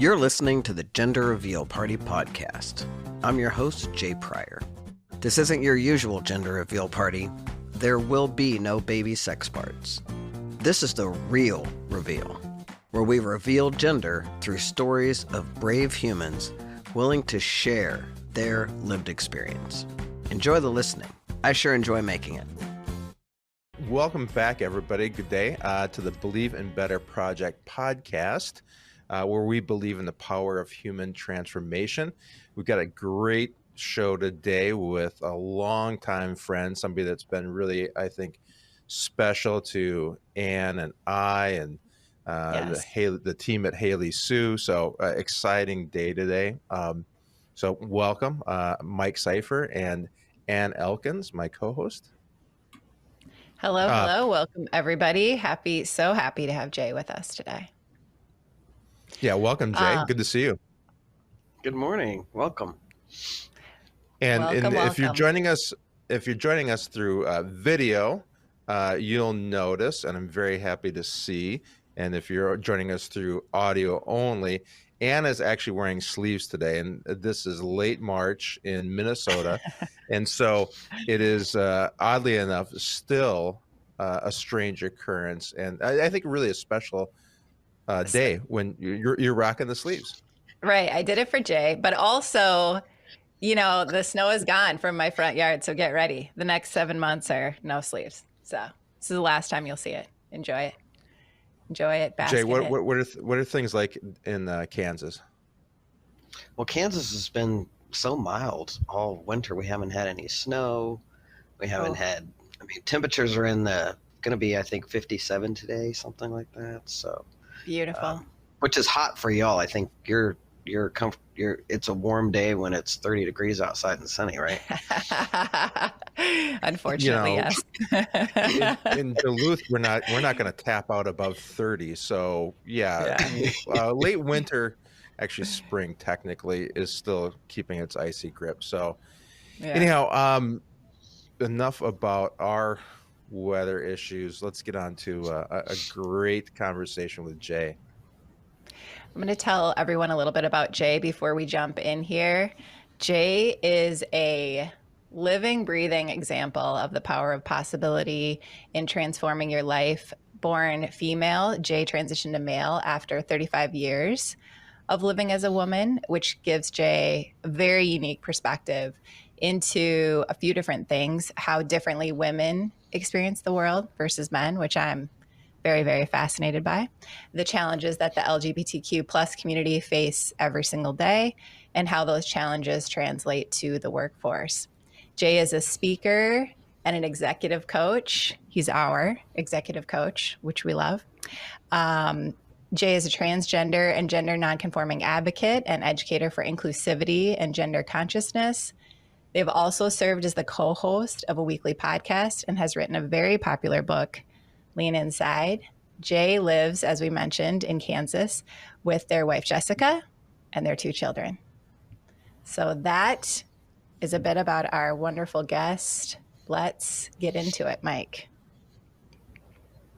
You're listening to the Gender Reveal Party podcast. I'm your host, Jay Pryor. This isn't your usual gender reveal party. There will be no baby sex parts. This is the real reveal, where we reveal gender through stories of brave humans willing to share their lived experience. Enjoy the listening. I sure enjoy making it. Welcome back, everybody. Good day to the Believe in Better Project podcast, where we believe in the power of human transformation. We've got a great show today with a longtime friend, somebody that's been really, I think, special to Ann and I and the team at Hailey Sault. So exciting day today. So welcome, Mike Seyfer and Ann Elkins, my co-host. Hello. Welcome, everybody. So happy to have Jay with us today. Yeah, welcome, Jay. Good to see you. Good morning. Welcome. And welcome. If you're joining us through video, you'll notice, and I'm very happy to see. And if you're joining us through audio only, Ann is actually wearing sleeves today, and this is late March in Minnesota, and so it is oddly enough still a strange occurrence, and I think really a special day when you're rocking the sleeves. Right, I did it for Jay, but also, the snow is gone from my front yard, so get ready. The next 7 months are no sleeves, so this is the last time you'll see it. Enjoy it. Jay, what are things like in Kansas? Well, Kansas has been so mild all winter. We haven't had any snow. We haven't had. Temperatures are going to be, I think, 57 today, something like that. So beautiful. Which is hot for y'all. I think it's a warm day when it's 30 degrees outside and sunny, right? Unfortunately, yes. in Duluth, we're not going to tap out above 30. So late winter, actually spring technically, is still keeping its icy grip. So anyhow, enough about our weather issues. Let's get on to a great conversation with Jay. I'm going to tell everyone a little bit about Jay before we jump in here. Jay is a living, breathing example of the power of possibility in transforming your life. Born female, Jay transitioned to male after 35 years of living as a woman, which gives Jay a very unique perspective into a few different things, how differently women experience the world versus men, which I'm very, very fascinated by, the challenges that the LGBTQ plus community face every single day, and how those challenges translate to the workforce. Jay is a speaker and an executive coach. He's our executive coach, which we love. Jay is a transgender and gender nonconforming advocate and educator for inclusivity and gender consciousness. They've also served as the co-host of a weekly podcast and has written a very popular book, Lean Inside. Jay lives, as we mentioned, in Kansas with their wife, Jessica, and their 2 children. So that is a bit about our wonderful guest. Let's get into it, Mike.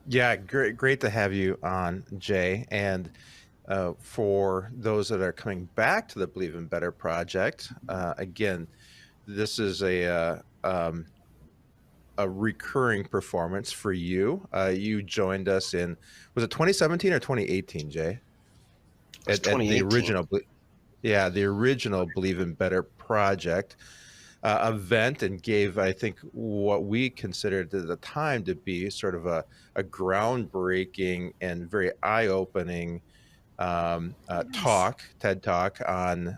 Yeah, great to have you on, Jay. And for those that are coming back to the Believe in Better Project, again, this is a recurring performance for you. You joined us in, was it 2017 or 2018, Jay? At the original Believe in Better Project event, and gave, I think, what we considered at the time to be sort of a groundbreaking and very eye-opening TED Talk on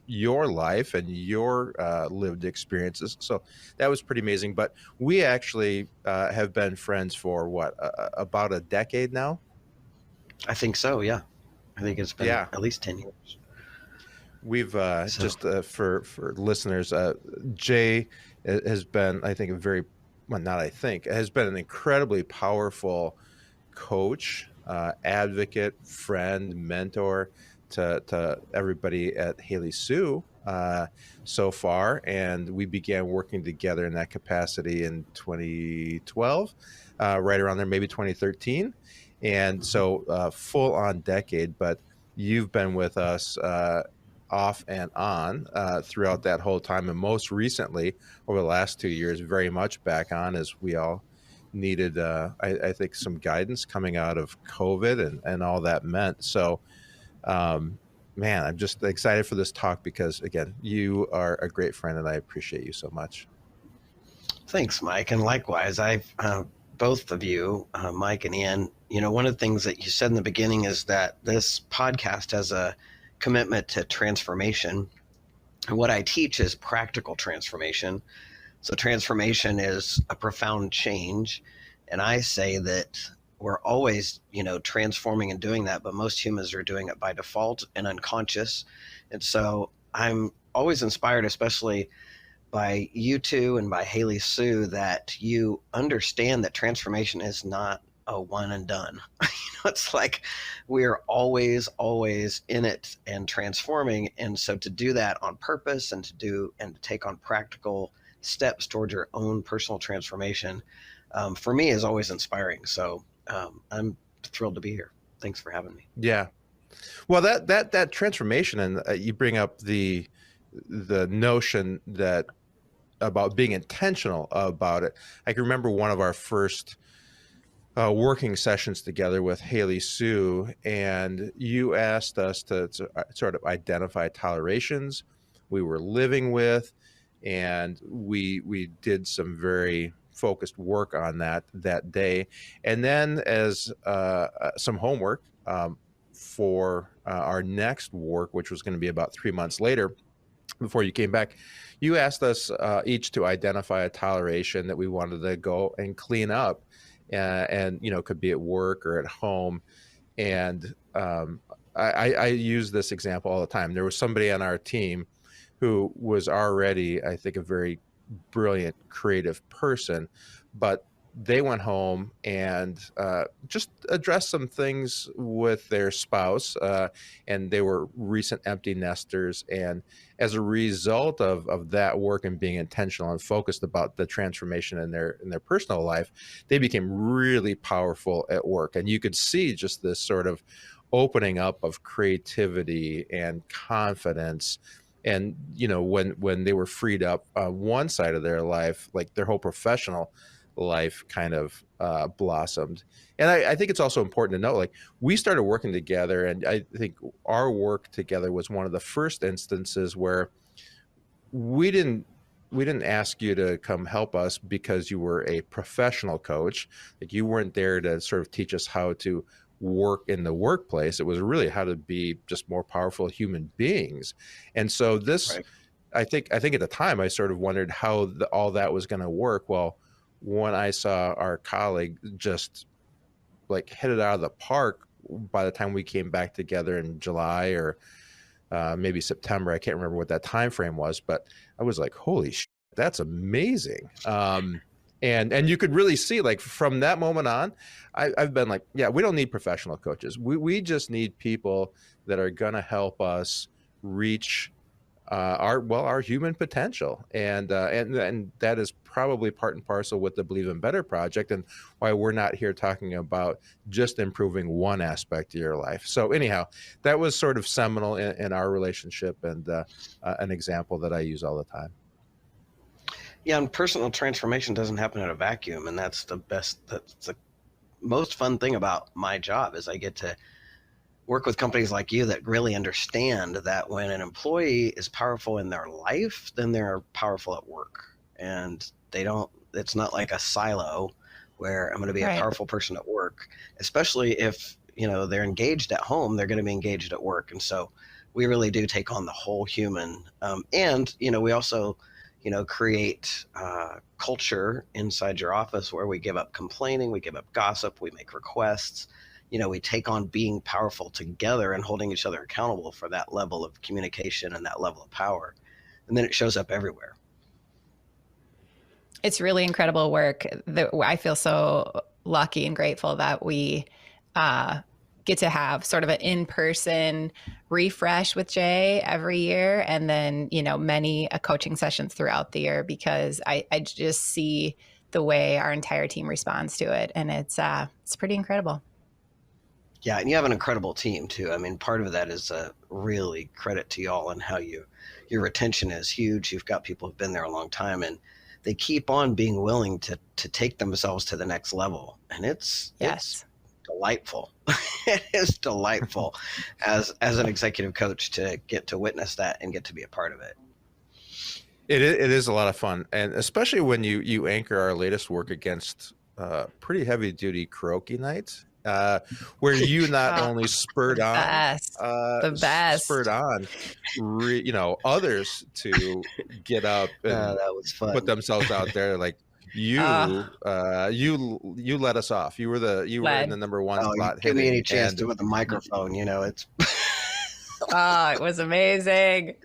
your life and your lived experiences. So that was pretty amazing. But we actually have been friends for about a decade now? I think so, yeah. I think it's been at least 10 years. We've just for listeners, Jay has been, I think, has been an incredibly powerful coach, advocate, friend, mentor to everybody at Hailey Sault so far. And we began working together in that capacity in 2012, right around there, maybe 2013. And so full on decade. But you've been with us off and on throughout that whole time. And most recently, over the last 2 years, very much back on as we all needed, I think, some guidance coming out of COVID and all that meant. So, man, I'm just excited for this talk because, again, you are a great friend and I appreciate you so much. Thanks, Mike. And likewise, both of you, Mike and Ann, one of the things that you said in the beginning is that this podcast has a commitment to transformation. And what I teach is practical transformation. So transformation is a profound change. And I say that we're always, transforming and doing that, but most humans are doing it by default and unconscious. And so I'm always inspired, especially by you two and by Hailey Sault, that you understand that transformation is not a one and done. It's like we're always in it and transforming. And so to do that on purpose and to take on practical steps towards your own personal transformation, for me is always inspiring. So I'm thrilled to be here. Thanks for having me. Yeah. Well, that transformation, and you bring up the notion that about being intentional about it. I can remember one of our first working sessions together with Hailey Sault, and you asked us to sort of identify tolerations we were living with, and we did some very focused work on that day. And then as some homework for our next work, which was going to be about 3 months later, before you came back, you asked us each to identify a toleration that we wanted to go and clean up, and could be at work or at home. And I use this example all the time. There was somebody on our team who was already, I think, a very brilliant, creative person, but they went home and just addressed some things with their spouse, and they were recent empty nesters. And as a result of that work and being intentional and focused about the transformation in their personal life, they became really powerful at work. And you could see just this sort of opening up of creativity and confidence. And when they were freed up on one side of their life, like their whole professional life kind of blossomed. And I think it's also important to note, like, we started working together, and I think our work together was one of the first instances where we didn't ask you to come help us because you were a professional coach. Like, you weren't there to sort of teach us how to work in the workplace. It was really how to be just more powerful human beings. And so this, right. I think at the time I sort of wondered how all that was going to work. Well, when I saw our colleague just like hit it out of the park by the time we came back together in July or maybe September, I can't remember what that time frame was, but I was like, holy shit, that's amazing. And you could really see, like, from that moment on, I've been like, yeah, we don't need professional coaches. We just need people that are going to help us reach our human potential. And that is probably part and parcel with the Believe in Better project, and why we're not here talking about just improving one aspect of your life. So anyhow, that was sort of seminal in our relationship, and an example that I use all the time. Yeah, and personal transformation doesn't happen in a vacuum, and that's the most fun thing about my job is I get to work with companies like you that really understand that when an employee is powerful in their life, then they're powerful at work. And it's not like a silo where I'm going to be a powerful person at work, especially if, they're engaged at home, they're going to be engaged at work. And so we really do take on the whole human. And we also, create culture inside your office where we give up complaining, we give up gossip, we make requests. We take on being powerful together and holding each other accountable for that level of communication and that level of power. And then it shows up everywhere. It's really incredible work. I feel so lucky and grateful that we get to have sort of an in-person refresh with Jay every year, and then, many coaching sessions throughout the year, because I just see the way our entire team responds to it. And it's pretty incredible. Yeah, and you have an incredible team too. I mean, part of that is really credit to y'all and how your retention is huge. You've got people who've been there a long time, and they keep on being willing to take themselves to the next level, and it's delightful. It is delightful as an executive coach to get to witness that and get to be a part of it. It is a lot of fun, and especially when you anchor our latest work against pretty heavy duty karaoke nights, where you not only spurred on, the best, spurred on, others to get up and that was fun. Put themselves out there. Like you let us off. You were in the number one spot. Give me any chance to with the microphone. It's. It was amazing.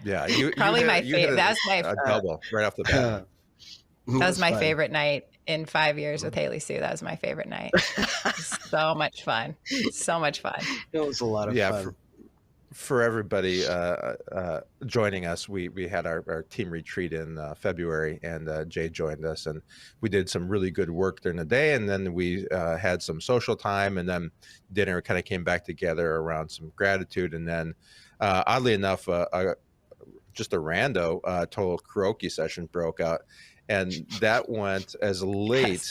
Yeah, probably my favorite. That was my double right off the bat. That was my favorite night in 5 years with Hailey Sault. That was my favorite night. So much fun. So much fun. It was a lot of fun. For everybody joining us, we had our team retreat in February, and Jay joined us, and we did some really good work during the day, and then we had some social time, and then dinner kind of came back together around some gratitude, and then oddly enough, just a rando total karaoke session broke out, and that went as late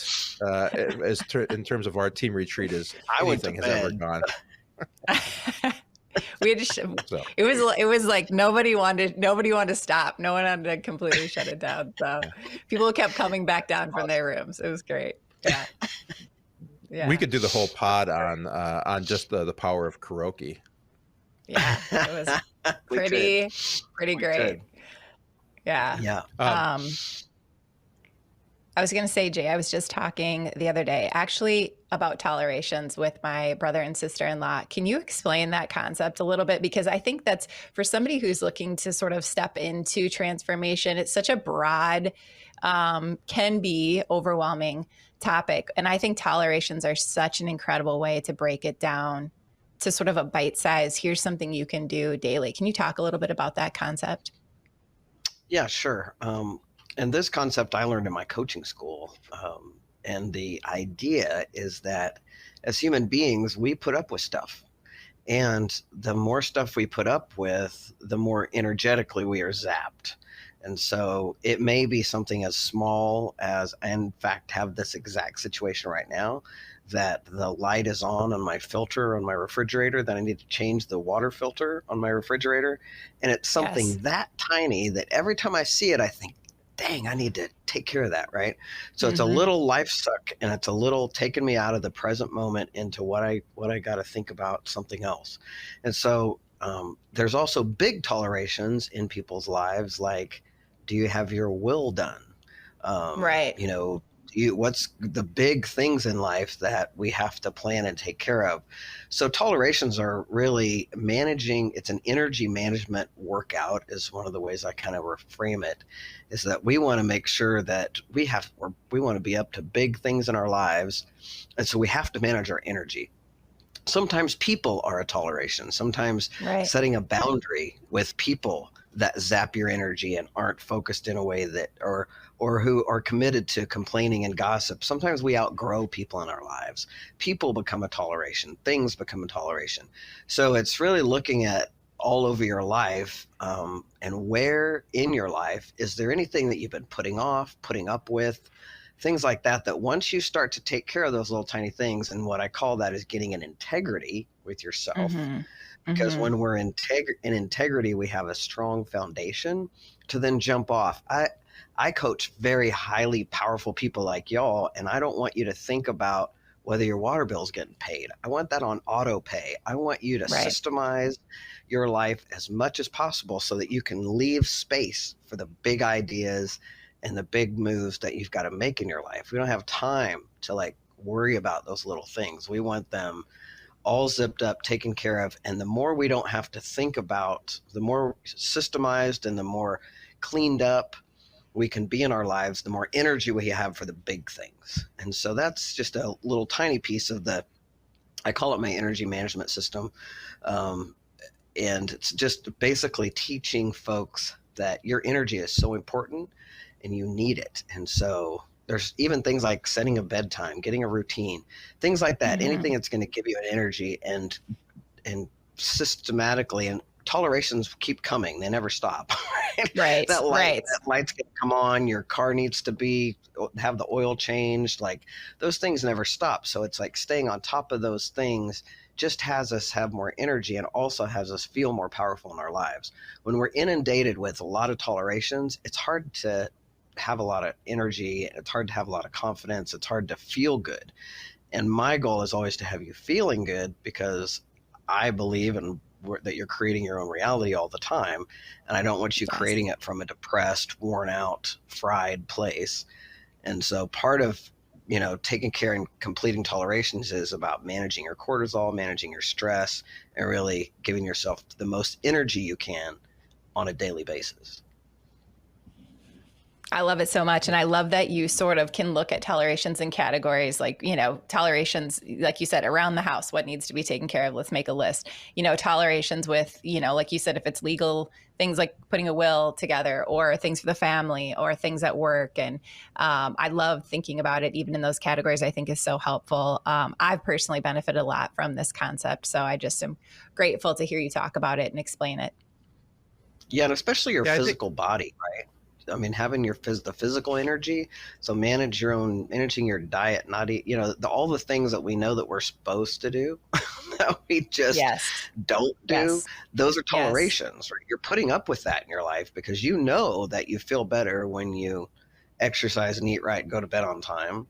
in terms of our team retreat as anything has ever gone. We had to it was like nobody wanted to stop. No one wanted to completely shut it down. So people kept coming back down from their rooms. It was great. Yeah. Yeah. We could do the whole pod on just the power of karaoke. Yeah, it was pretty great. Yeah. Yeah. I was going to say, Jay, I was just talking the other day actually about tolerations with my brother and sister-in-law. Can you explain that concept a little bit? Because I think that's for somebody who's looking to sort of step into transformation, it's such a broad, can be overwhelming topic. And I think tolerations are such an incredible way to break it down to sort of a bite size. Here's something you can do daily. Can you talk a little bit about that concept? Yeah, sure. And this concept I learned in my coaching school. And the idea is that as human beings, we put up with stuff. And the more stuff we put up with, the more energetically we are zapped. And so it may be something as small as, I in fact have this exact situation right now, that the light is on my filter on my refrigerator, that I need to change the water filter on my refrigerator. And it's something that tiny that every time I see it, I think, dang, I need to take care of that, right? So it's a little life suck, and it's a little taking me out of the present moment into what I got to think about something else. And so there's also big tolerations in people's lives, like, do you have your will done? Right. What's the big things in life that we have to plan and take care of? So tolerations are really managing. It's an energy management workout is one of the ways I kind of reframe it, is that we want to make sure that we want to be up to big things in our lives. And so we have to manage our energy. Sometimes people are a toleration. Sometimes setting a boundary with people that zap your energy and aren't focused in a way that, or who are committed to complaining and gossip. Sometimes we outgrow people in our lives. People become a toleration. Things become a toleration. So it's really looking at all over your life, and where in your life, is there anything that you've been putting off, putting up with, things like that, that once you start to take care of those little tiny things, and what I call that is getting an integrity with yourself. Because when we're in integrity, we have a strong foundation to then jump off. I coach very highly powerful people like y'all, and I don't want you to think about whether your water bill is getting paid. I want that on auto pay. I want you to systemize your life as much as possible so that you can leave space for the big ideas and the big moves that you've got to make in your life. We don't have time to worry about those little things. We want them all zipped up, taken care of. And the more we don't have to think about, the more systemized and the more cleaned up we can be in our lives, the more energy we have for the big things. And so that's just a little tiny piece of I call it my energy management system. And it's just basically teaching folks that your energy is so important and you need it. And so There's even things like setting a bedtime, getting a routine, things like that. Anything that's going to give you an energy and systematically, and tolerations keep coming. They never stop. Right. That Right. light's going to come on. Your car needs to have the oil changed. Like those things never stop. So it's like staying on top of those things just has us have more energy and also has us feel more powerful in our lives. When we're inundated with a lot of tolerations, it's hard to have a lot of energy. It's hard to have a lot of confidence. It's hard to feel good. And my goal is always to have you feeling good, because I believe that you're creating your own reality all the time. And I don't want you creating it from a depressed, worn out, fried place. And so part of, taking care and completing tolerations is about managing your cortisol, managing your stress, and really giving yourself the most energy you can on a daily basis. I love it so much. And I love that you sort of can look at tolerations in categories like, tolerations, like you said, around the house, what needs to be taken care of. Let's make a list, tolerations with, like you said, if it's legal, things like putting a will together, or things for the family, or things at work. And I love thinking about it even in those categories. I think is so helpful. I've personally benefited a lot from this concept. So I just am grateful to hear you talk about it and explain it. Yeah. And especially your physical body, right? I mean, having the physical energy. So managing your diet, not eat, all the things that we know that we're supposed to do that we just don't do. Yes. Those are tolerations, right? You're putting up with that in your life because you know that you feel better when you exercise and eat right and go to bed on time.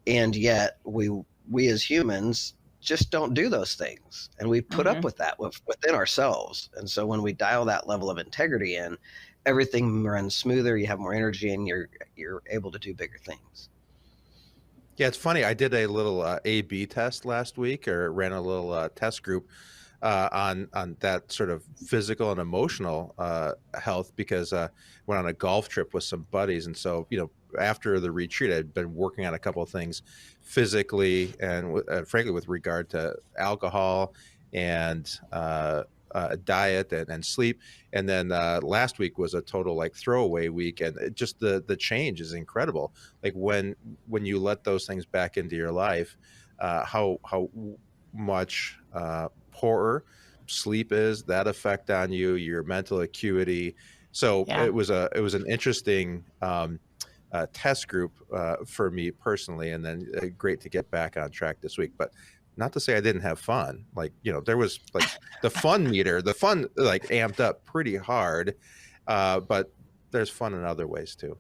And yet we as humans just don't do those things. And we put up with that within ourselves. And so when we dial that level of integrity in, everything runs smoother, you have more energy, and you're able to do bigger things. Yeah, it's funny. I did a little A/B test last week, or ran a little test group on that sort of physical and emotional health, because I went on a golf trip with some buddies. And so, after the retreat, I'd been working on a couple of things physically and frankly, with regard to alcohol and diet and sleep. And then last week was a total like throwaway week, and just the change is incredible. Like when you let those things back into your life, how much poorer sleep is, that effect on you, your mental acuity. So it was an interesting test group for me personally, and then great to get back on track this week. But not to say I didn't have fun. Like, there was like the fun like amped up pretty hard, but there's fun in other ways too.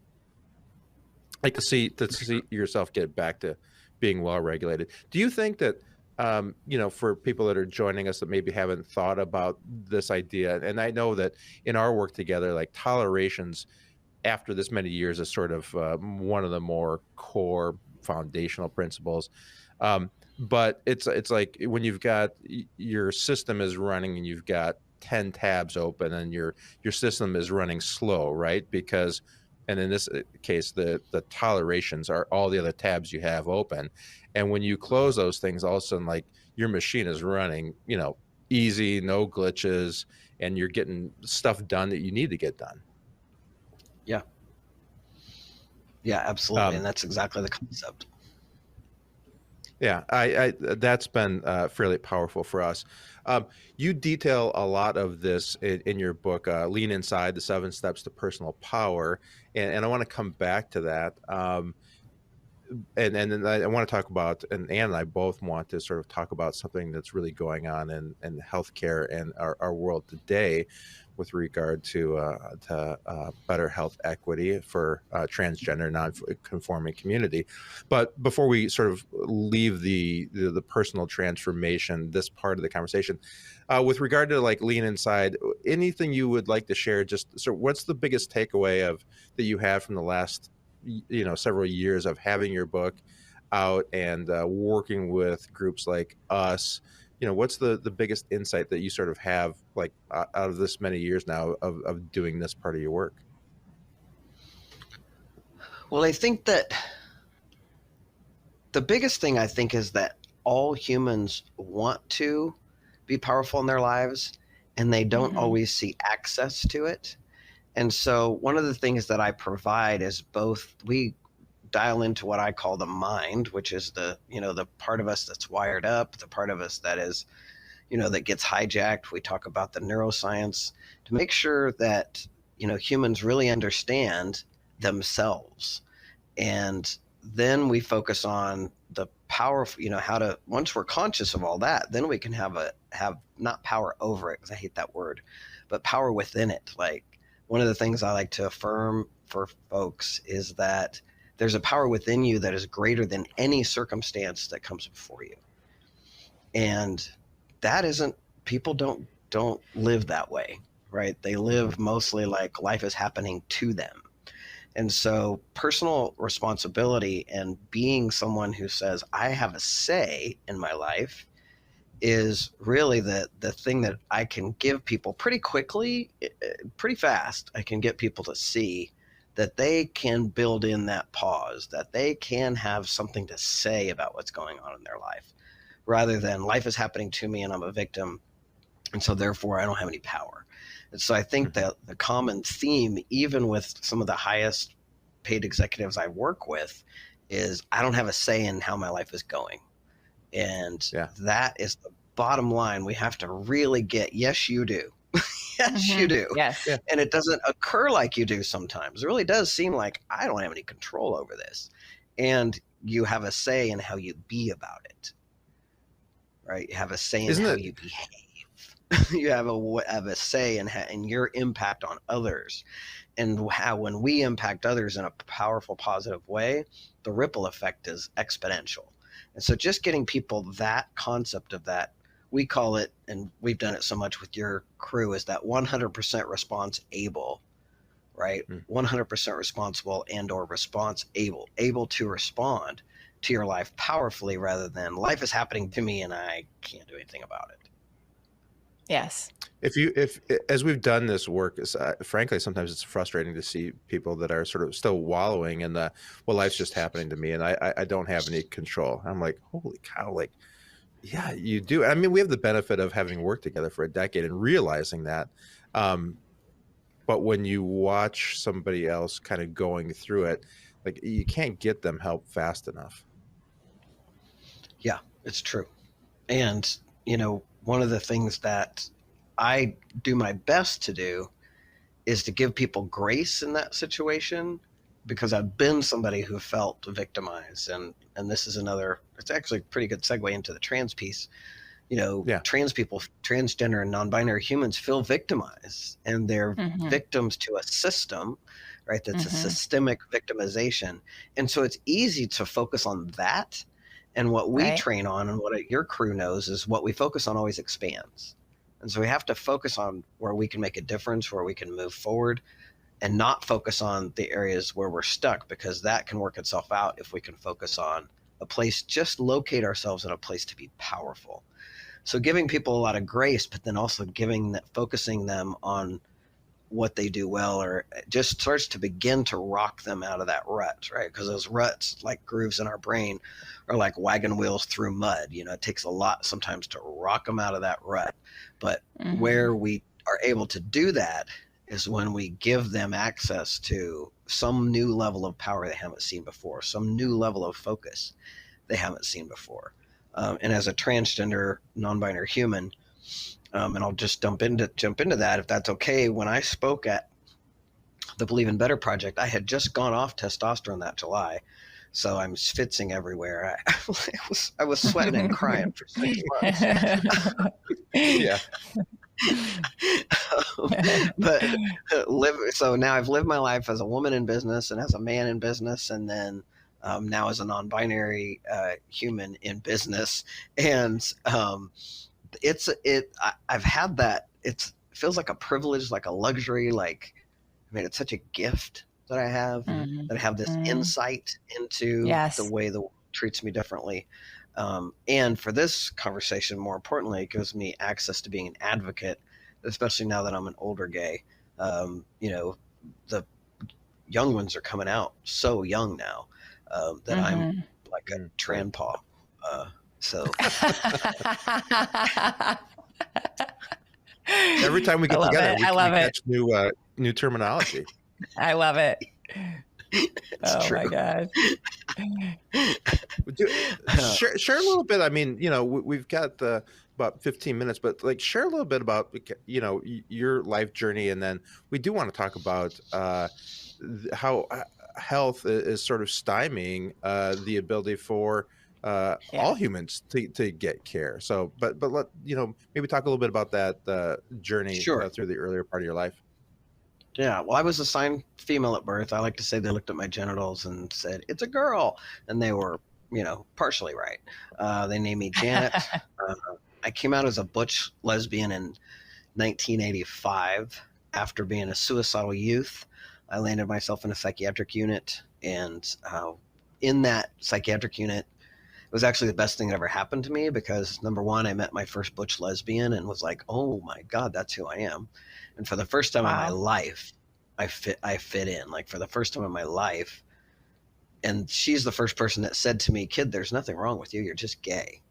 Like to see yourself get back to being well regulated. Do you think that, for people that are joining us that maybe haven't thought about this idea, and I know that in our work together, like tolerations after this many years is sort of one of the more core foundational principles. But it's like when you've got your system is running and you've got 10 tabs open and your system is running slow, right? Because, and in this case, the tolerations are all the other tabs you have open. And when you close those things, all of a sudden, like your machine is running, easy, no glitches, and you're getting stuff done that you need to get done. Yeah. Yeah, absolutely. And that's exactly the concept. Yeah, I that's been fairly powerful for us. You detail a lot of this in your book, Lean Inside, the 7 Steps to Personal Power. And I want to come back to that. And then I want to talk about, and Ann and I both want to sort of talk about something that's really going on in healthcare and our world today with regard to better health equity for transgender, non-conforming community. But before we sort of leave the personal transformation, this part of the conversation, with regard to like Lean Inside, anything you would like to share? Just so, what's the biggest takeaway that you have from the last several years of having your book out and working with groups like us? What's the biggest insight that you sort of have like out of this many years now of doing this part of your work? Well, I think that the biggest thing is that all humans want to be powerful in their lives, and they don't always see access to it. And so one of the things that I provide is both, we dial into what I call the mind, which is the part of us that's wired up, the part of us that is, that gets hijacked. We talk about the neuroscience to make sure that, humans really understand themselves. And then we focus on the power, how to, once we're conscious of all that, then we can have not power over it, because I hate that word, but power within it. Like, one of the things I like to affirm for folks is that there's a power within you that is greater than any circumstance that comes before you. And that isn't, people don't live that way, right? They live mostly like life is happening to them. And so personal responsibility and being someone who says, I have a say in my life, is really the thing that I can give people pretty quickly, pretty fast. I can get people to see that they can build in that pause, that they can have something to say about what's going on in their life, rather than life is happening to me and I'm a victim, and so therefore I don't have any power. And so I think that the common theme, even with some of the highest paid executives I work with, is I don't have a say in how my life is going. And that is the bottom line. We have to really get, yes, you do. Yes, you do. Yes. Yeah. And it doesn't occur like you do sometimes. It really does seem like I don't have any control over this. And you have a say in how you be about it. Right? You have a say in how you behave. You have a say in your impact on others. And how, when we impact others in a powerful, positive way, the ripple effect is exponential. And so just getting people that concept of that, we call it, and we've done it so much with your crew, is that 100% response able, right? 100% responsible and or response able to respond to your life powerfully, rather than life is happening to me and I can't do anything about it. Yes. If as we've done this work, frankly, sometimes it's frustrating to see people that are sort of still wallowing in the, well, life's just happening to me and I don't have any control. I'm like, holy cow, like, yeah, you do. I mean, we have the benefit of having worked together for a decade and realizing that. But when you watch somebody else kind of going through it, like, you can't get them help fast enough. Yeah, it's true. And, one of the things that I do my best to do is to give people grace in that situation, because I've been somebody who felt victimized. And this is it's actually a pretty good segue into the trans piece. Trans people, transgender and non-binary humans feel victimized, and they're victims to a system, right? That's a systemic victimization. And so it's easy to focus on that. And what we train on, and what your crew knows, is what we focus on always expands. And so we have to focus on where we can make a difference, where we can move forward, and not focus on the areas where we're stuck, because that can work itself out if we can focus on a place, just locate ourselves in a place to be powerful. So giving people a lot of grace, but then also focusing them on what they do well, or just starts to begin to rock them out of that rut, right? Because those ruts, like grooves in our brain, are like wagon wheels through mud. It takes a lot sometimes to rock them out of that rut. But where we are able to do that is when we give them access to some new level of power they haven't seen before, some new level of focus they haven't seen before. And as a transgender, non-binary human, and I'll just jump into that, if that's okay. When I spoke at the Believe in Better Project, I had just gone off testosterone that July, so I'm schwitzing everywhere. I was sweating and crying for 6 months. Yeah. So now I've lived my life as a woman in business and as a man in business, and then now as a non-binary human in business, and I've had that. It feels like a privilege, like a luxury. It's such a gift that I have, that I have this insight into the way the world treats me differently. And for this conversation, more importantly, it gives me access to being an advocate, especially now that I'm an older gay. The young ones are coming out so young now, that I'm like a tranpaw. So every time we get together, we catch new terminology. I love it. It's Oh true. my God. Share a little bit. I mean, we've got about 15 minutes, but like share a little bit about, your life journey. And then we do want to talk about how health is sort of stymieing the ability for all humans to get care. So, but let, maybe talk a little bit about that journey Sure. through the earlier part of your life. Yeah, well, I was assigned female at birth. I like to say they looked at my genitals and said, "It's a girl." And they were, partially right. They named me Janet. I came out as a butch lesbian in 1985 after being a suicidal youth. I landed myself in a psychiatric unit. And in that psychiatric unit, it was actually the best thing that ever happened to me because, number one, I met my first butch lesbian and was like, oh my God, that's who I am. And for the first time in my life, I fit in. Like, for the first time in my life. And she's the first person that said to me, "Kid, there's nothing wrong with you. You're just gay."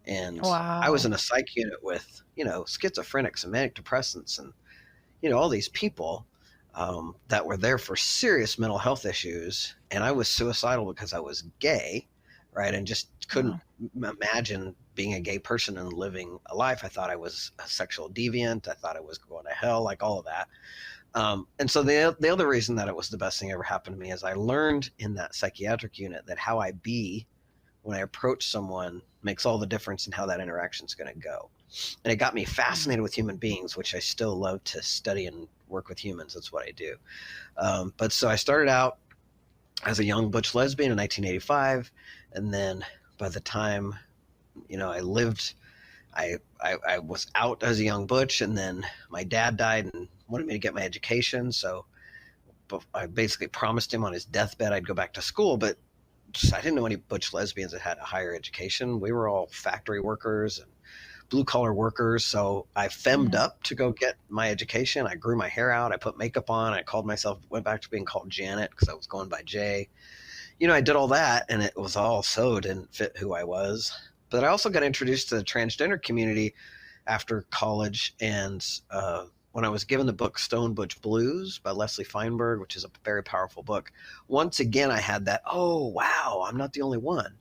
And I was in a psych unit with, schizophrenics and manic depressants and, all these people that were there for serious mental health issues. And I was suicidal because I was gay, right? And just couldn't imagine being a gay person and living a life. I thought I was a sexual deviant. I thought I was going to hell, like all of that. And so the other reason that it was the best thing ever happened to me is I learned in that psychiatric unit that how I be when I approach someone makes all the difference in how that interaction is going to go. And it got me fascinated with human beings, which I still love to study and work with humans. That's what I do. But so I started out as a young butch lesbian in 1985. And then by the time, I lived, I was out as a young butch, and then my dad died and wanted me to get my education. So I basically promised him on his deathbed I'd go back to school, but I didn't know any butch lesbians that had a higher education. We were all factory workers and blue collar workers. So I femmed up to go get my education. I grew my hair out. I put makeup on. I went back to being called Janet because I was going by Jay. I did all that, and it was all so didn't fit who I was. But I also got introduced to the transgender community after college. And when I was given the book Stone Butch Blues by Leslie Feinberg, which is a very powerful book, once again, I had that, oh, wow, I'm not the only one.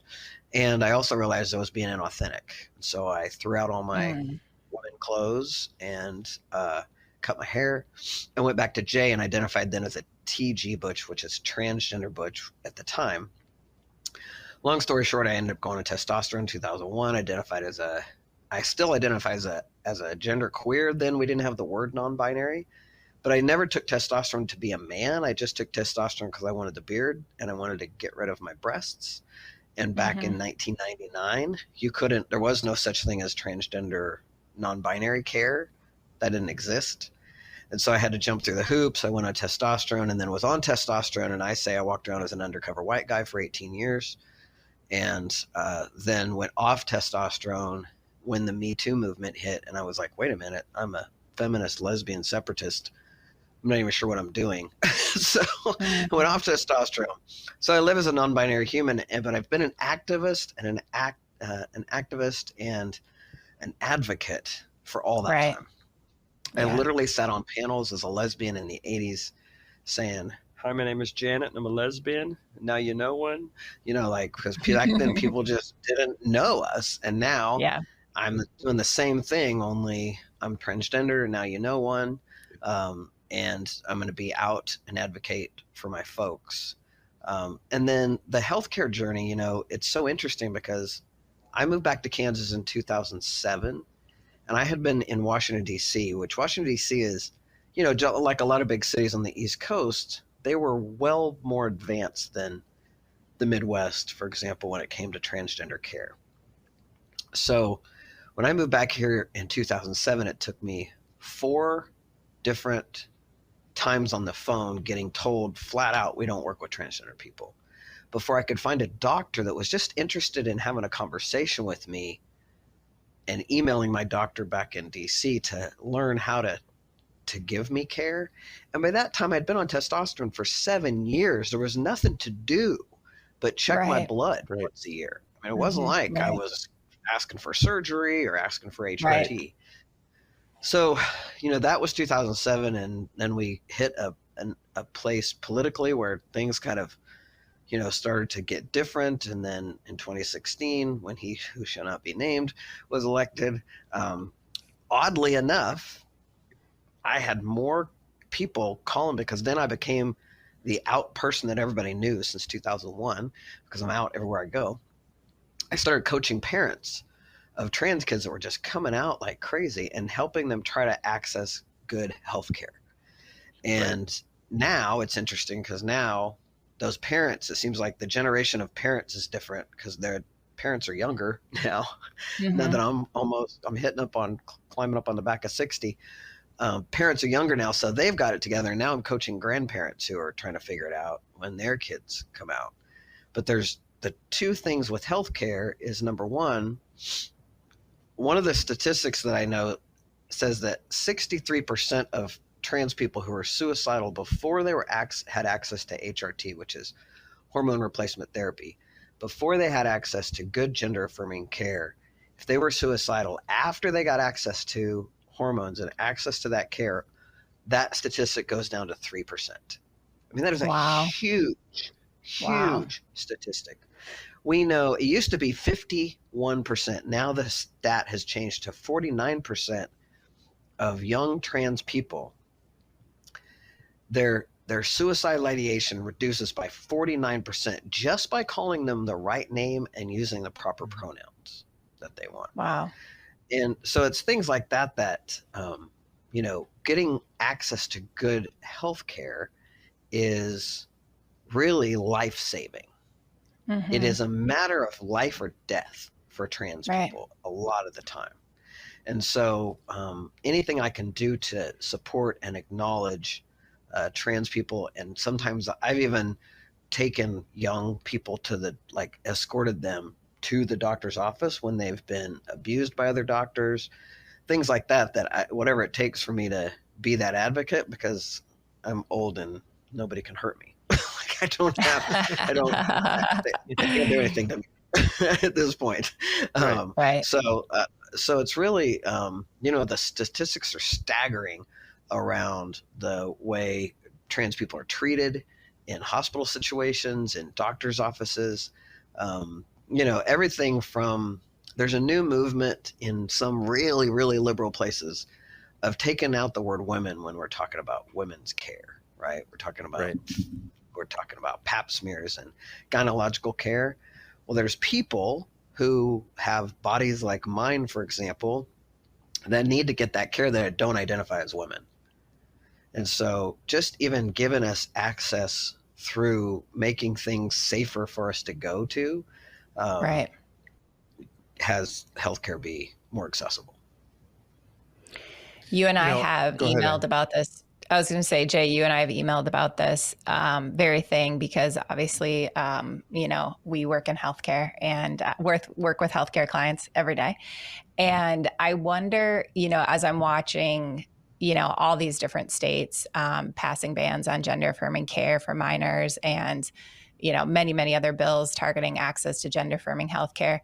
And I also realized I was being inauthentic. So I threw out all my women clothes and cut my hair and went back to Jay and identified then as a TG Butch, which is transgender Butch at the time. Long story short, I ended up going to testosterone in 2001, I still identify as a gender queer. Then we didn't have the word non-binary, but I never took testosterone to be a man. I just took testosterone because I wanted the beard and I wanted to get rid of my breasts. And back in 1999, there was no such thing as transgender non-binary care. That didn't exist. And so I had to jump through the hoops. I went on testosterone and then was on testosterone. And I walked around as an undercover white guy for 18 years and then went off testosterone when the Me Too movement hit. And I was like, wait a minute, I'm a feminist, lesbian, separatist. I'm not even sure what I'm doing. So I went off testosterone. So I live as a non-binary human, but I've been an activist and an advocate for all that time. I literally sat on panels as a lesbian in the 80s saying, "Hi, my name is Janet and I'm a lesbian. Now you know one." Because back then people just didn't know us. And now I'm doing the same thing, only I'm transgender and now you know one. And I'm going to be out and advocate for my folks. And then the healthcare journey, it's so interesting because I moved back to Kansas in 2007. And I had been in Washington, D.C., which Washington, D.C. is, like a lot of big cities on the East Coast, they were well more advanced than the Midwest, for example, when it came to transgender care. So when I moved back here in 2007, it took me 4 different times on the phone getting told flat out, we don't work with transgender people, before I could find a doctor that was just interested in having a conversation with me, and emailing my doctor back in DC to learn how to give me care. And by that time I'd been on testosterone for 7 years. There was nothing to do but check my blood once a year. I mean, it wasn't like I was asking for surgery or asking for HRT. So, that was 2007. And then we hit a place politically where things kind of, started to get different. And then in 2016, when he who shall not be named was elected, oddly enough, I had more people calling, because then I became the out person that everybody knew since 2001, because I'm out everywhere I go. I started coaching parents of trans kids that were just coming out like crazy and helping them try to access good health care. And now it's interesting, because now those parents, it seems like the generation of parents is different, because their parents are younger now. Now that I'm climbing up on the back of 60, parents are younger now, so they've got it together. And now I'm coaching grandparents who are trying to figure it out when their kids come out. But there's the two things with healthcare is, number one of the statistics that I know says that 63% of trans people who were suicidal before they had access to HRT, which is hormone replacement therapy, before they had access to good gender affirming care, if they were suicidal after they got access to hormones and access to that care, that statistic goes down to 3%. I mean, that is a huge statistic. We know it used to be 51%. Now the stat has changed to 49% of young trans people. Their suicidal ideation reduces by 49% just by calling them the right name and using the proper pronouns that they want. Wow. And so it's things like that getting access to good health care is really life-saving. Mm-hmm. It is a matter of life or death for trans people a lot of the time. And so anything I can do to support and acknowledge trans people, and sometimes I've even taken young people escorted them to the doctor's office when they've been abused by other doctors, things like that, whatever it takes for me to be that advocate, because I'm old and nobody can hurt me. I can't do anything to me at this point. So it's really, the statistics are staggering around the way trans people are treated in hospital situations, in doctors' offices, everything from, there's a new movement in some really, really liberal places of taking out the word women when we're talking about women's care, right? We're talking about pap smears and gynecological care. Well, there's people who have bodies like mine, for example, that need to get that care that don't identify as women. And so just even giving us access through making things safer for us to go to, has healthcare be more accessible. You and I have emailed about this. I was going to say, Jay, you and I have emailed about this very thing, because obviously, we work in healthcare and work with healthcare clients every day. And I wonder, as I'm watching, all these different states passing bans on gender affirming care for minors, and, many, many other bills targeting access to gender affirming healthcare.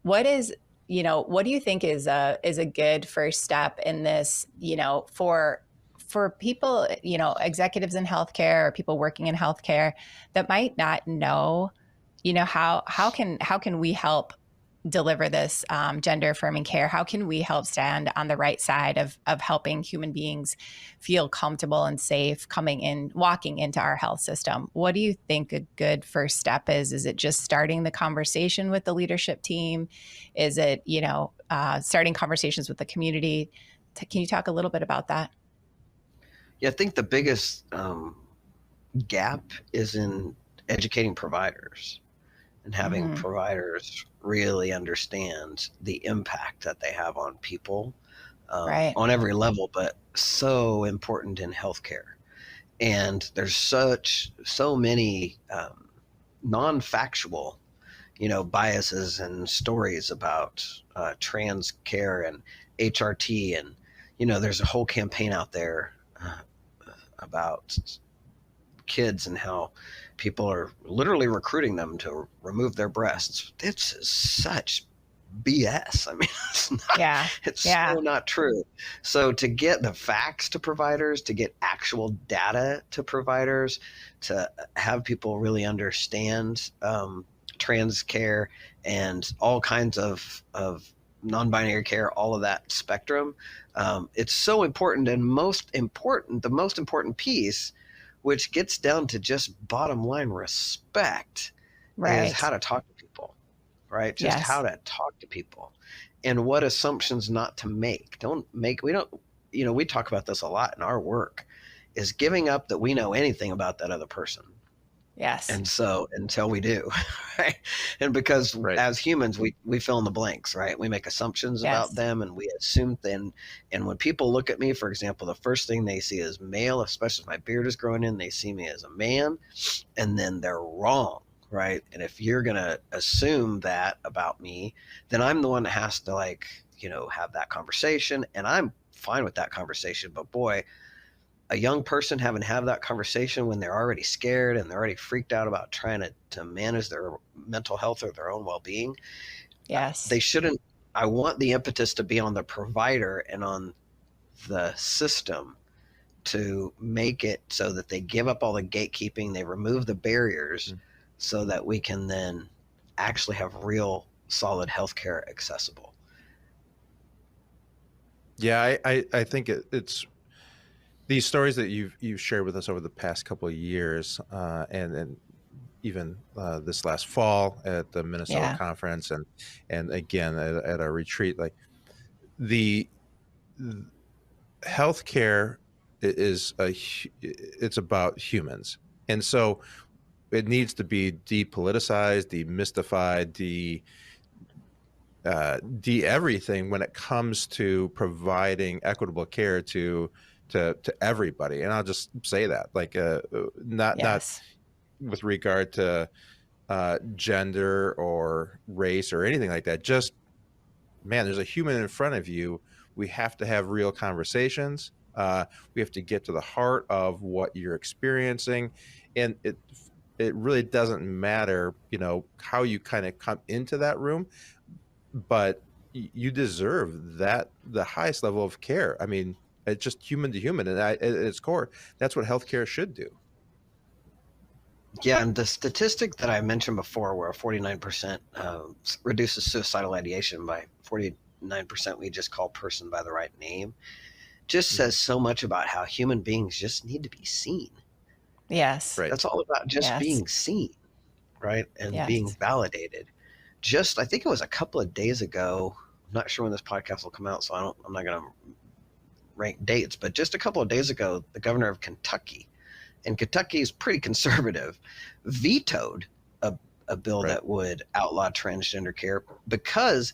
What do you think is a good first step in this, for people, executives in healthcare or people working in healthcare that might not know, how can we help deliver this gender affirming care? How can we help stand on the right side of helping human beings feel comfortable and safe walking into our health system? What do you think a good first step is? Is it just starting the conversation with the leadership team? Is it, starting conversations with the community? Can you talk a little bit about that? Yeah, I think the biggest gap is in educating providers and having providers really understand the impact that they have on people on every level, but so important in healthcare. And there's so many non-factual, biases and stories about trans care and HRT. And, there's a whole campaign out there about kids and how people are literally recruiting them to remove their breasts. It's such BS. I mean, it's not, Yeah. it's so not true. So to get the facts to providers, to get actual data to providers, to have people really understand trans care and all kinds of non-binary care, all of that spectrum, it's so important. And the most important piece, which gets down to just bottom line respect, is how to talk to people, right? Just how to talk to people and what assumptions not to make. We talk about this a lot in our work, is giving up that we know anything about that other person. Yes. And so until we do, right? And because as humans, we fill in the blanks, right? We make assumptions about them and we assume then. And when people look at me, for example, the first thing they see is male, especially if my beard is growing in, they see me as a man, and then they're wrong, right? And if you're going to assume that about me, then I'm the one that has to have that conversation. And I'm fine with that conversation. But boy, a young person having to have that conversation when they're already scared and they're already freaked out about trying to manage their mental health or their own well-being. Yes. They shouldn't. I want the impetus to be on the provider and on the system to make it so that they give up all the gatekeeping, they remove the barriers so that we can then actually have real solid healthcare accessible. Yeah, I think it's these stories that you've shared with us over the past couple of years, and even this last fall at the Minnesota conference, and again at our retreat, like the healthcare it's about humans, and so it needs to be depoliticized, demystified, everything when it comes to providing equitable care to everybody. And I'll just say that, not with regard to gender or race or anything like that. Just, man, there's a human in front of you. We have to have real conversations. We have to get to the heart of what you're experiencing. And it really doesn't matter, how you kind of come into that room, but you deserve the highest level of care. I mean, it's just human to human, and at its core, that's what healthcare should do. Yeah, and the statistic that I mentioned before, where 49% reduces suicidal ideation by 49%, we just call person by the right name, just says so much about how human beings just need to be seen. Yes. Right. That's all about just being seen, right? And being validated. I think it was a couple of days ago, I'm not sure when this podcast will come out, so I'm not going to rank dates, but just a couple of days ago, the governor of Kentucky, and Kentucky is pretty conservative, vetoed a bill that would outlaw transgender care because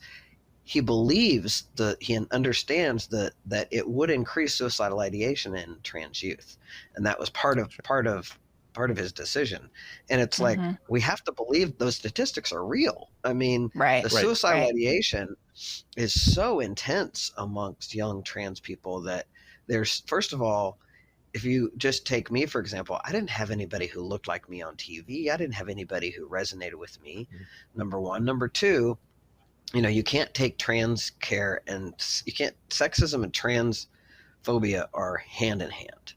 he believes he understands that it would increase suicidal ideation in trans youth, and that was part of his decision. And it's like, we have to believe those statistics are real. I mean, the suicidal ideation is so intense amongst young trans people that there's, first of all, if you just take me, for example, I didn't have anybody who looked like me on TV. I didn't have anybody who resonated with me. Number one. Number two, you can't take trans care sexism and transphobia are hand in hand.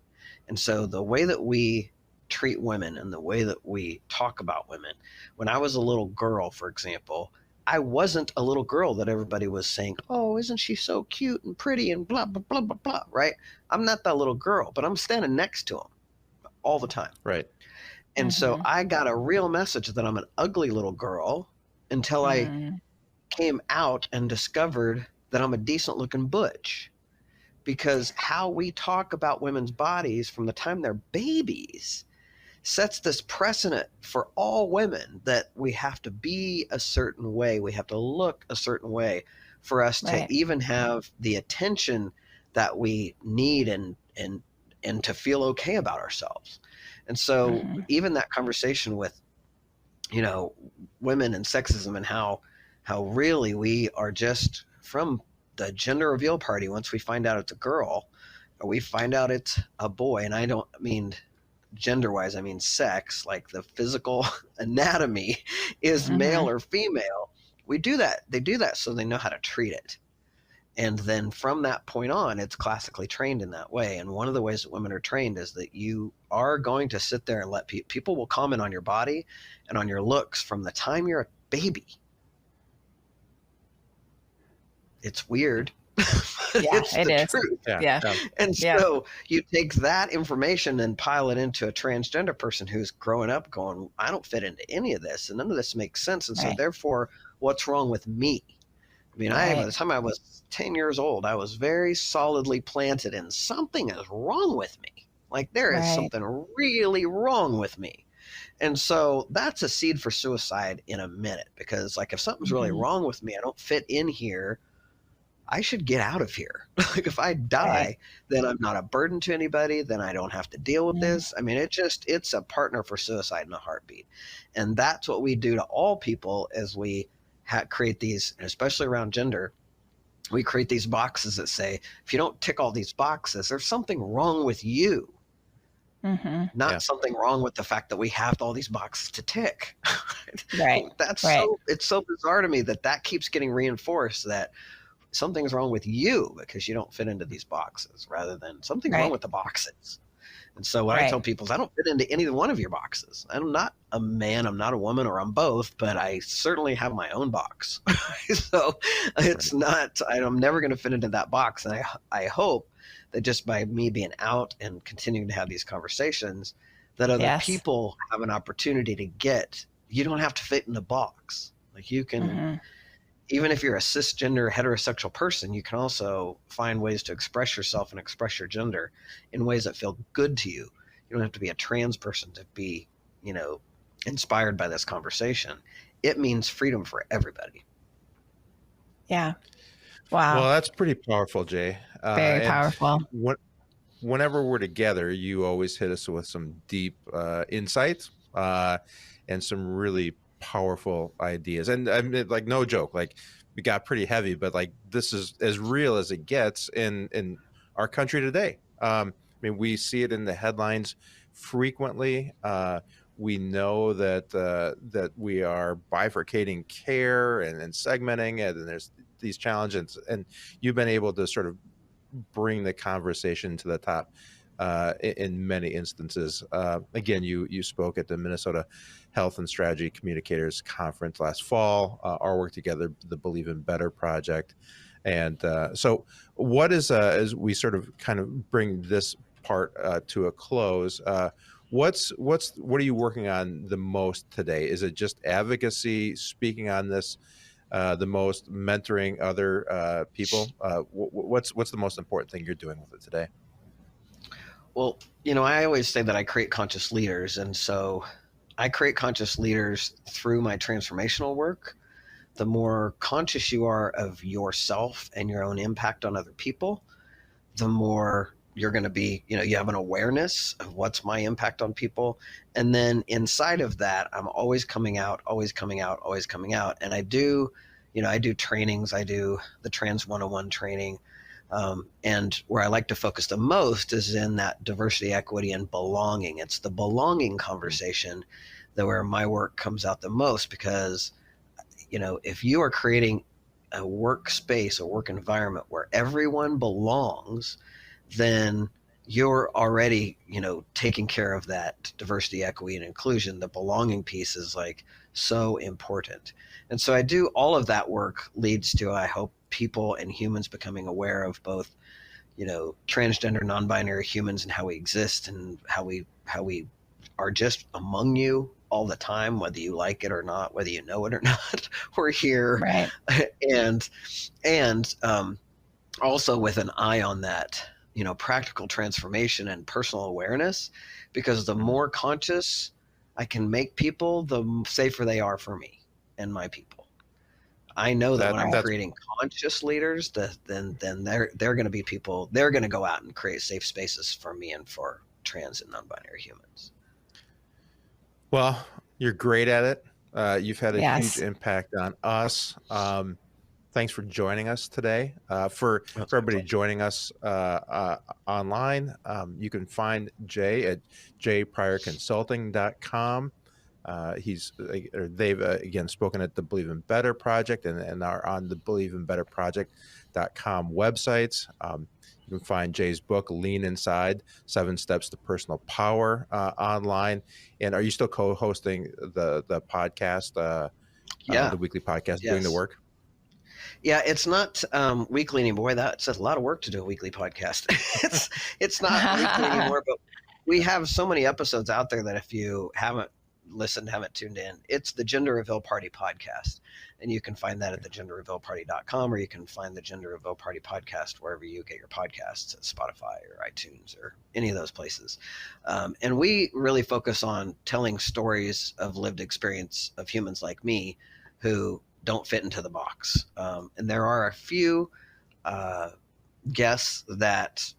And so the way that we treat women and the way that we talk about women, when I was a little girl, for example, I wasn't a little girl that everybody was saying, oh, isn't she so cute and pretty and blah, blah, blah, blah, blah, right? I'm not that little girl, but I'm standing next to them all the time. Right. And so I got a real message that I'm an ugly little girl until I came out and discovered that I'm a decent looking butch. Because how we talk about women's bodies from the time they're babies sets this precedent for all women that we have to be a certain way, we have to look a certain way for us to even have the attention that we need and to feel okay about ourselves. And so even that conversation with women and sexism, and how really we are just from the gender reveal party, once we find out it's a girl or we find out it's a boy, and I don't mean gender-wise, I mean sex, like the physical anatomy is male or female, we do that. They do that so they know how to treat it. And then from that point on, it's classically trained in that way. And one of the ways that women are trained is that you are going to sit there and let people will comment on your body and on your looks from the time you're a baby. It's weird. Yeah, it's it the is. truth. Yeah. And so you take that information and pile it into a transgender person who's growing up going, I don't fit into any of this, and none of this makes sense. And so therefore, what's wrong with me? I mean, by the time I was 10 years old, I was very solidly planted in something is wrong with me. Like there is something really wrong with me. And so that's a seed for suicide in a minute, because like if something's really wrong with me, I don't fit in here, I should get out of here. Like if I die, then I'm not a burden to anybody. Then I don't have to deal with this. I mean, it's a partner for suicide in a heartbeat. And that's what we do to all people as we create these, especially around gender, we create these boxes that say, if you don't tick all these boxes, there's something wrong with you. Not something wrong with the fact that we have all these boxes to tick. It's so bizarre to me that keeps getting reinforced, that something's wrong with you because you don't fit into these boxes, rather than something's wrong with the boxes. And so what I tell people is I don't fit into any one of your boxes. I'm not a man, I'm not a woman, or I'm both, but I certainly have my own box. So it's not, I'm never going to fit into that box. And I hope that just by me being out and continuing to have these conversations, that other people have an opportunity to you don't have to fit in the box. Like you can, even if you're a cisgender heterosexual person, you can also find ways to express yourself and express your gender in ways that feel good to you. You don't have to be a trans person to be, inspired by this conversation. It means freedom for everybody. Yeah. Wow. Well, that's pretty powerful, Jay. Very powerful. Whenever we're together, you always hit us with some deep insights and some really powerful ideas. And I mean, like, no joke, like we got pretty heavy, but like this is as real as it gets in our country today. I mean, we see it in the headlines frequently. We know that we are bifurcating care and segmenting it, and there's these challenges, and you've been able to sort of bring the conversation to the top in many instances. Again, you spoke at the Minnesota Health and Strategy Communicators Conference last fall, our work together, the Believe in Better project. And so what is, as we sort of kind of bring this part to a close, what are you working on the most today? Is it just advocacy, speaking on this the most, mentoring other people? What's the most important thing you're doing with it today? Well, I always say that I create conscious leaders. And so I create conscious leaders through my transformational work. The more conscious you are of yourself and your own impact on other people, the more you're going to be, you have an awareness of what's my impact on people. And then inside of that, I'm always coming out, always coming out, always coming out. And I do trainings. I do the Trans 101 training. And where I like to focus the most is in that diversity, equity, and belonging. It's the belonging conversation that where my work comes out the most, because, if you are creating a workspace, a work environment where everyone belongs, then you're already, taking care of that diversity, equity, and inclusion. The belonging piece is like so important. And so I do all of that work leads to, I hope, people and humans becoming aware of both, transgender, non-binary humans and how we exist and how we are just among you all the time, whether you like it or not, whether you know it or not. We're here. Right. And also with an eye on that, practical transformation and personal awareness, because the more conscious I can make people, the safer they are for me and my people. I know that when I'm creating conscious leaders, then they're going to be people, they're going to go out and create safe spaces for me and for trans and non-binary humans. Well, you're great at it. You've had a huge impact on us. Thanks for joining us today. For everybody joining us online, you can find Jay at jpryorconsulting.com. They've again spoken at the Believe in Better Project and are on the BelieveInBetterProject.com websites. You can find Jay's book, Lean Inside, 7 Steps to Personal Power, online. And are you still co-hosting the podcast, the weekly podcast, Yes. Doing the Work? Yeah, it's not weekly anymore. That's a lot of work to do a weekly podcast. It's not weekly anymore, but we have so many episodes out there that if you haven't listened, haven't tuned in, it's the Gender Reveal Party podcast. And you can find that at thegenderrevealparty.com, or you can find the Gender Reveal Party podcast wherever you get your podcasts, at Spotify or iTunes or any of those places. And we really focus on telling stories of lived experience of humans like me who don't fit into the box. And there are a few guests that,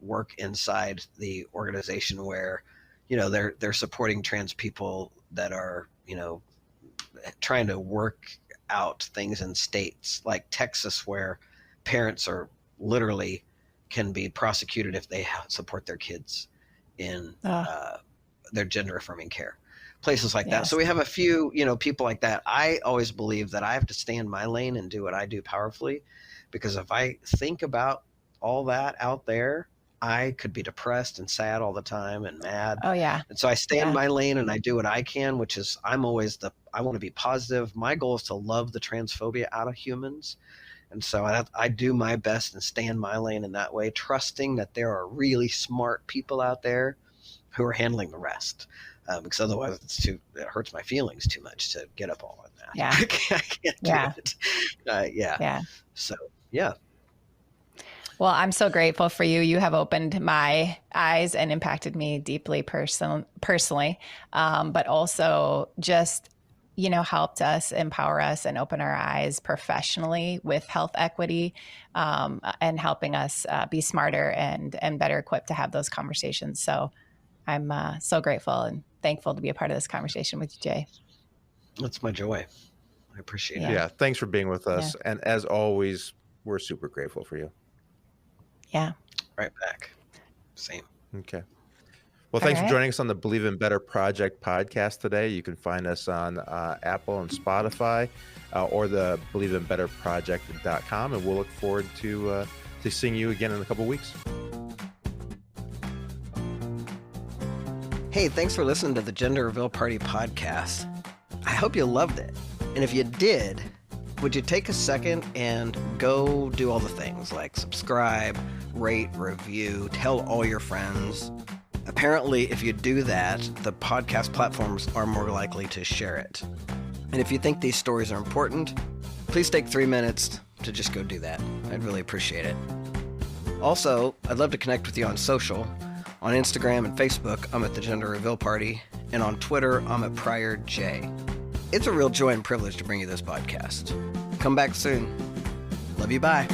work inside the organization where, they're supporting trans people that are, trying to work out things in states like Texas, where parents are literally can be prosecuted if they support their kids in their gender affirming care. Places like that. So we have a few, people like that. I always believe that I have to stay in my lane and do what I do powerfully, because if I think about all that out there, I could be depressed and sad all the time and mad. Oh yeah. And so I stay in my lane and I do what I can, which is I want to be positive. My goal is to love the transphobia out of humans. And so I do my best and stay in my lane in that way, trusting that there are really smart people out there who are handling the rest. Because otherwise it hurts my feelings too much to get up all on that. Yeah. I can't do it. Yeah. So, yeah. Well, I'm so grateful for you. You have opened my eyes and impacted me deeply personally, but also just, helped us, empower us, and open our eyes professionally with health equity, and helping us be smarter and better equipped to have those conversations. So I'm so grateful and thankful to be a part of this conversation with you, Jay. That's my joy. I appreciate it. Yeah. Thanks for being with us. Yeah. And as always, we're super grateful for you. Yeah. Right back. Same. Okay. Well, thanks for joining us on the Believe in Better Project podcast today. You can find us on Apple and Spotify, or the BelieveInBetterProject.com. And we'll look forward to seeing you again in a couple of weeks. Hey, thanks for listening to the Gender Reveal Party podcast. I hope you loved it. And if you did, would you take a second and go do all the things like subscribe, rate, review, tell all your friends? Apparently, if you do that, the podcast platforms are more likely to share it. And if you think these stories are important, please take 3 minutes to just go do that. I'd really appreciate it. Also, I'd love to connect with you on social. On Instagram and Facebook, I'm at the Gender Reveal Party, and on Twitter, I'm at Pryor J. It's a real joy and privilege to bring you this podcast. Come back soon. Love you, bye.